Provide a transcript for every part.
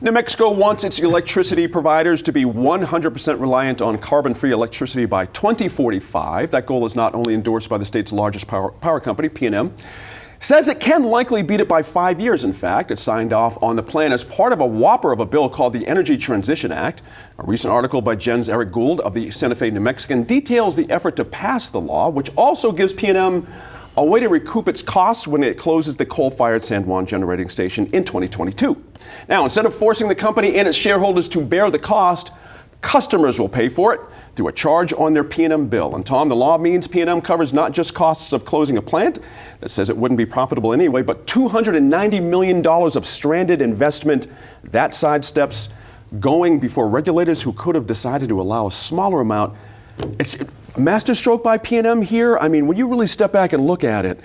New Mexico wants its electricity providers to be 100% reliant on carbon-free electricity by 2045. That goal is not only endorsed by the state's largest power company, PNM. Says it can likely beat it by 5 years, in fact. It signed off on the plan as part of a whopper of a bill called the Energy Transition Act. A recent article by Jen's Eric Gould of the Santa Fe New Mexican details the effort to pass the law, which also gives PNM a way to recoup its costs when it closes the coal-fired San Juan generating station in 2022. Now, instead of forcing the company and its shareholders to bear the cost, customers will pay for it through a charge on their PNM bill. And Tom, the law means PNM covers not just costs of closing a plant that says it wouldn't be profitable anyway, but $290 million of stranded investment. That sidesteps going before regulators who could have decided to allow a smaller amount. It's a masterstroke by PNM here. I mean, when you really step back and look at it,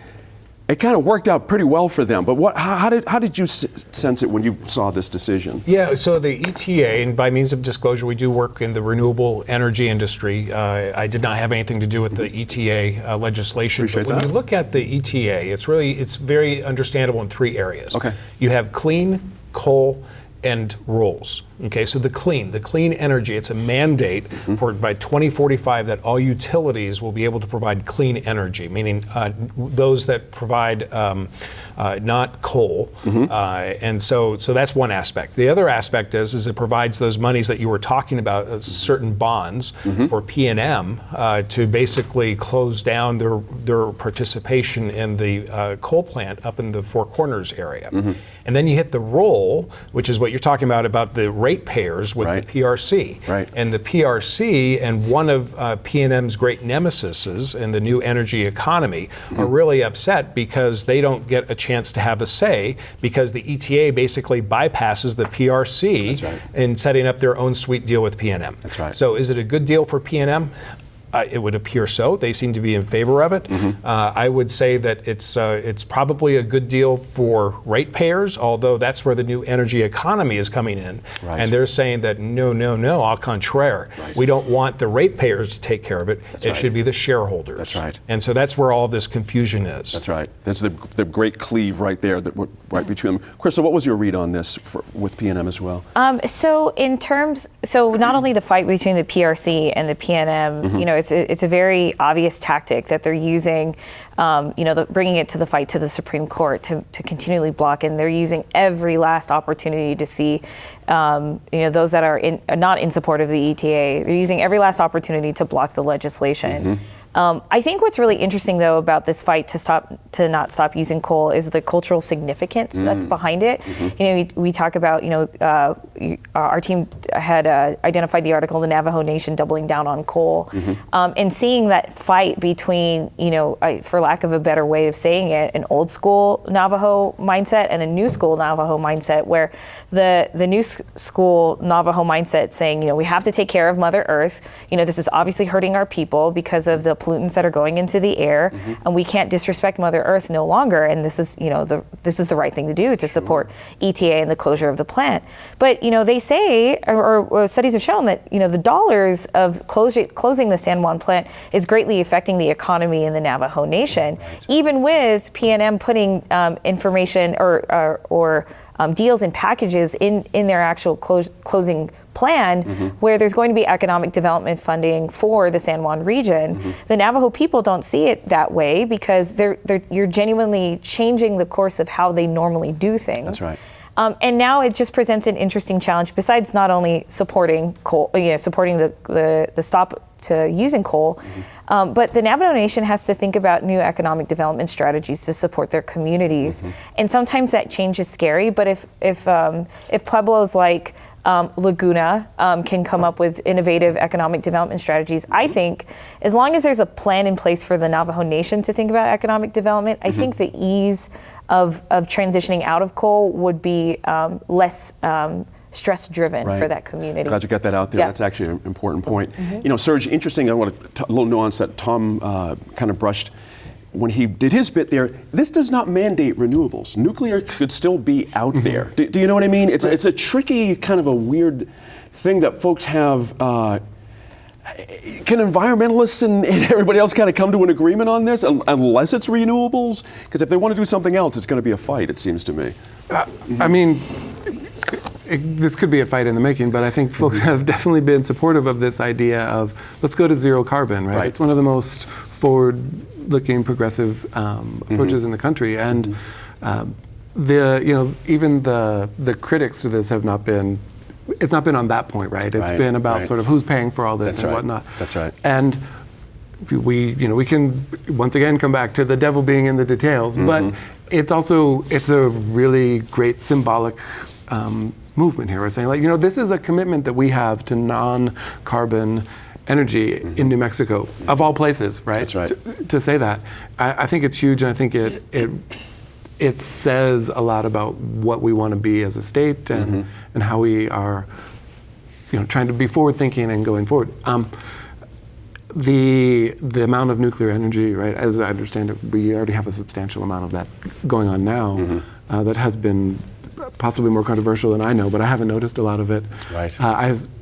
it kind of worked out pretty well for them. But how did you sense it when you saw this decision? Yeah, so the ETA, and by means of disclosure, we do work in the renewable energy industry. I did not have anything to do with the ETA legislation. Appreciate but when that. you look at the ETA, it's very understandable in three areas. Okay. You have clean, coal, and rolls. Okay, so the clean energy, it's a mandate for by 2045 that all utilities will be able to provide clean energy, meaning those that provide not coal. And so that's one aspect. The other aspect is it provides those monies that you were talking about, certain bonds for PNM to basically close down their participation in the coal plant up in the Four Corners area. And then you hit the roll, which is what you're talking about the ratepayers with the PRC. Right. And the PRC and one of PNM's great nemesises in the new energy economy are really upset because they don't get a chance to have a say because the ETA basically bypasses the PRC in setting up their own sweet deal with PNM. That's right. So is it a good deal for PNM? It would appear so. They seem to be in favor of it. I would say that it's probably a good deal for ratepayers, although that's where the new energy economy is coming in. Right. And they're saying that no, au contraire. Right. We don't want the ratepayers to take care of it. That's it right. should be the shareholders. That's right. And so that's where all this confusion is. That's right. That's the great cleave right there, right between them. Crystal, what was your read on this with PNM as well? So not only the fight between the PRC and the PNM, you know, it's a very obvious tactic that they're using, bringing it to the fight to the Supreme Court to continually block, and they're using every last opportunity to see, those that are not in support of the ETA. They're using every last opportunity to block the legislation. I think what's really interesting, though, about this fight to not stop using coal is the cultural significance that's behind it. You know, we talk about, our team had identified the article, "The Navajo Nation Doubling Down on Coal," and seeing that fight between, for lack of a better way of saying it, an old school Navajo mindset and a new school Navajo mindset, where the new school Navajo mindset saying, we have to take care of Mother Earth. This is obviously hurting our people because of the pollutants that are going into the air, and we can't disrespect Mother Earth no longer. And this is, this is the right thing to do to support ETA and the closure of the plant. But they say, or studies have shown that the dollars of closing the San Juan plant is greatly affecting the economy in the Navajo Nation, even with PNM putting information or deals and packages in their actual closing plan, where there's going to be economic development funding for the San Juan region. The Navajo people don't see it that way because you're genuinely changing the course of how they normally do things. That's right. And now it just presents an interesting challenge. Besides not only supporting coal, supporting the stop to using coal, but the Navajo Nation has to think about new economic development strategies to support their communities. And sometimes that change is scary. But if pueblos like Laguna can come up with innovative economic development strategies, I think as long as there's a plan in place for the Navajo Nation to think about economic development, I think the ease of transitioning out of coal would be less stress-driven for that community. Glad you got that out there. Yeah. That's actually an important point. Serge, interesting, I want a little nuance that Tom kind of brushed when he did his bit there. This does not mandate renewables. Nuclear could still be out there. Do you know what I mean? It's a tricky, kind of a weird thing that folks have. Can environmentalists and everybody else kind of come to an agreement on this unless it's renewables? Because if they want to do something else, it's going to be a fight, it seems to me. I mean, this could be a fight in the making, but I think folks have definitely been supportive of this idea of let's go to zero carbon, right? Right. It's one of the most forward-looking progressive approaches in the country, and even the critics to this have not been. It's not been on that point, right? It's been about sort of who's paying for all this and whatnot. That's right. And we can once again come back to the devil being in the details, but it's a really great symbolic movement here. We're saying, like, this is a commitment that we have to non-carbon energy in New Mexico, of all places, right? That's right. To say that, I think it's huge, and I think it says a lot about what we want to be as a state and how we are, trying to be forward-thinking and going forward. The amount of nuclear energy, right, as I understand it, we already have a substantial amount of that going on now that has been possibly more controversial than I know, but I haven't noticed a lot of it. Right.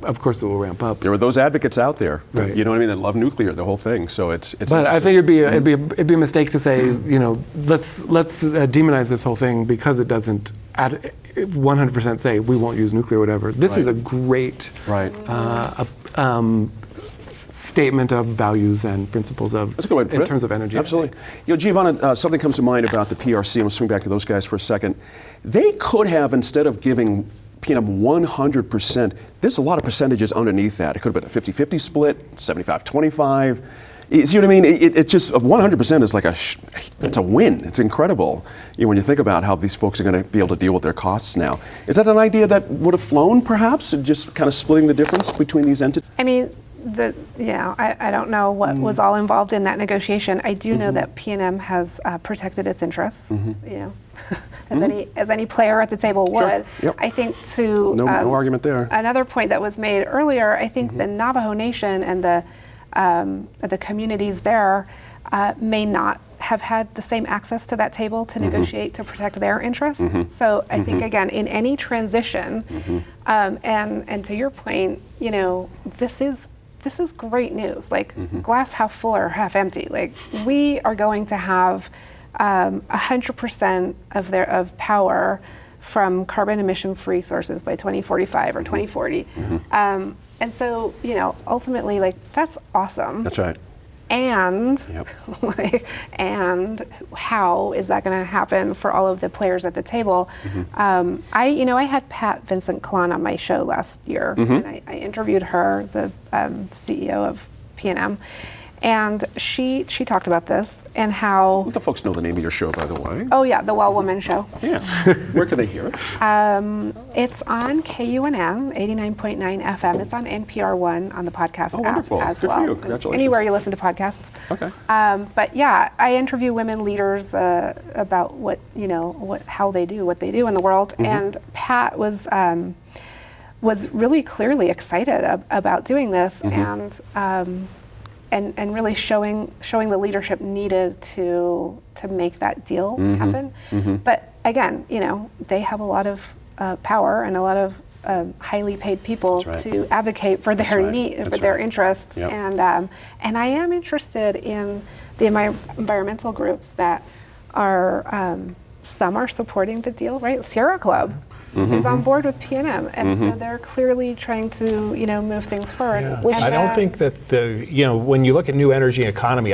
Of course, it will ramp up. There are those advocates out there, Right. you know what I mean, that love nuclear, the whole thing. So it's. But I think it'd be a mistake to say, let's demonize this whole thing because it doesn't 100% say we won't use nuclear or whatever. This is a great statement of values and principles of That's a good way to put in it. terms of energy. Absolutely. Giovanna, something comes to mind about the PRC. I'm going to swing back to those guys for a second. They could have, instead of giving PNM 100%, there's a lot of percentages underneath that. It could have been a 50-50 split, 75-25. You see what I mean? It just 100% is like it's a win. It's incredible. When you think about how these folks are going to be able to deal with their costs now. Is that an idea that would have flown, perhaps, just kind of splitting the difference between these entities? I mean, I don't know what was all involved in that negotiation. I do know that PNM has protected its interests. As any player at the table would. Sure. Yep. I think no argument there. Another point that was made earlier. I think the Navajo Nation and the communities there may not have had the same access to that table to negotiate to protect their interests. So I think, again, in any transition, and to your point, this is great news. Like, glass half full or half empty. Like, we are going to have 100% of power from carbon emission-free sources by 2045 or 2040. And so, ultimately, like, that's awesome. That's right. And and how is that going to happen for all of the players at the table? I had Pat Vincent-Klan on my show last year, and I interviewed her, the CEO of PNM, and she talked about this and how. Let the folks know the name of your show, by the way. Oh yeah, the Well Woman Show. Yeah. Where can they hear it? It's on KUNM 89.9 FM. It's on NPR One on the podcast app wonderful. as Good well. for you. Congratulations. Anywhere you listen to podcasts. Okay. But yeah, I interview women leaders about how they do what they do in the world, and Pat was really clearly excited about doing this, and really showing the leadership needed to make that deal happen. But again, they have a lot of power and a lot of highly paid people to advocate for their their interests. Yep. And I am interested in the environmental groups that are some are supporting the deal, right? Sierra Club is on board with PNM, and so they're clearly trying to move things forward. Yeah. I don't think that when you look at new energy economy,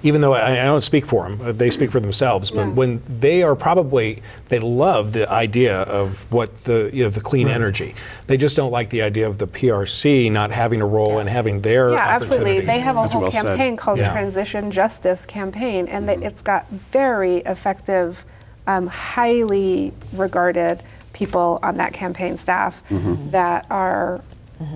even though I don't speak for them, they speak for themselves. But when they love the idea of what the clean energy. They just don't like the idea of the PRC not having a role and having their opportunity. Absolutely. They have a That's whole well said. campaign called Transition Justice Campaign, and it's got very effective, highly regarded people on that campaign staff that are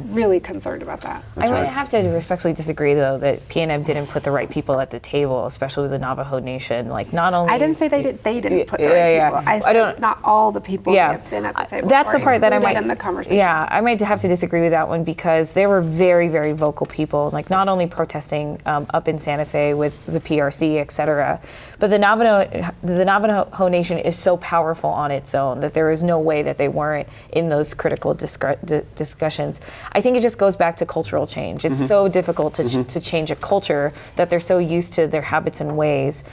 really concerned about that. I would have to respectfully disagree, though, that PNM didn't put the right people at the table, especially the Navajo Nation. Like, not only I didn't say they didn't put the right people. I said not all the people have been at the table. That's the part that I might in the conversation. Yeah, I might have to disagree with that one because they were very, very vocal people. Like, not only protesting up in Santa Fe with the PRC, et cetera, but the Navajo Nation is so powerful on its own that there is no way that they weren't in those critical discussions. I think it just goes back to cultural change. It's so difficult to change a culture that they're so used to their habits and ways.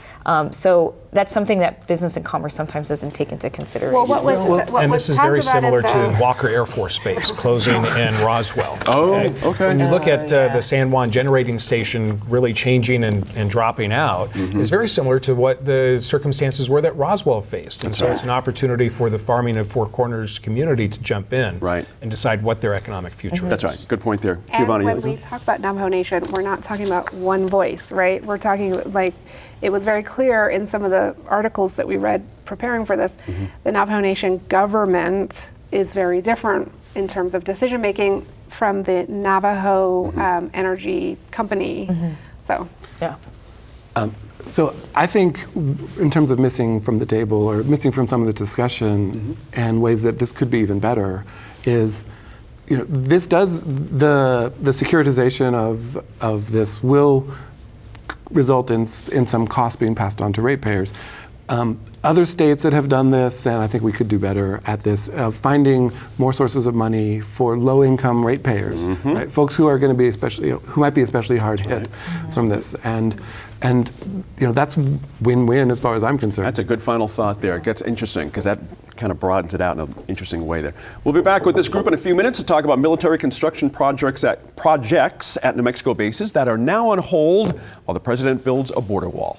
So that's something that business and commerce sometimes doesn't take into consideration. Well, what was And this is very talked about similar at to Walker Air Force Base closing in Roswell. Oh, okay. When you look at the San Juan generating station really changing and dropping out, is very similar to what the circumstances were that Roswell faced. And so it's an opportunity for the farming of Four Corners community to jump in Right. and decide what their economic future is. That's right. Good point there. And Giovanni. when we talk about Navajo Nation, we're not talking about one voice, right? We're talking like, it was very clear in some of the articles that we read preparing for this, the Navajo Nation government is very different in terms of decision making from the Navajo Energy Company. So, Yeah. So I think in terms of missing from the table or missing from some of the discussion and ways that this could be even better is, this does, the securitization of this will result in some costs being passed on to ratepayers. Other states that have done this, and I think we could do better at this, finding more sources of money for low-income ratepayers, right? Folks who are going to be especially, who might be especially hard hit from this, and that's win-win as far as I'm concerned. That's a good final thought there. It gets interesting because that kind of broadens it out in an interesting way there. We'll be back with this group in a few minutes to talk about military construction projects at New Mexico bases that are now on hold while the president builds a border wall.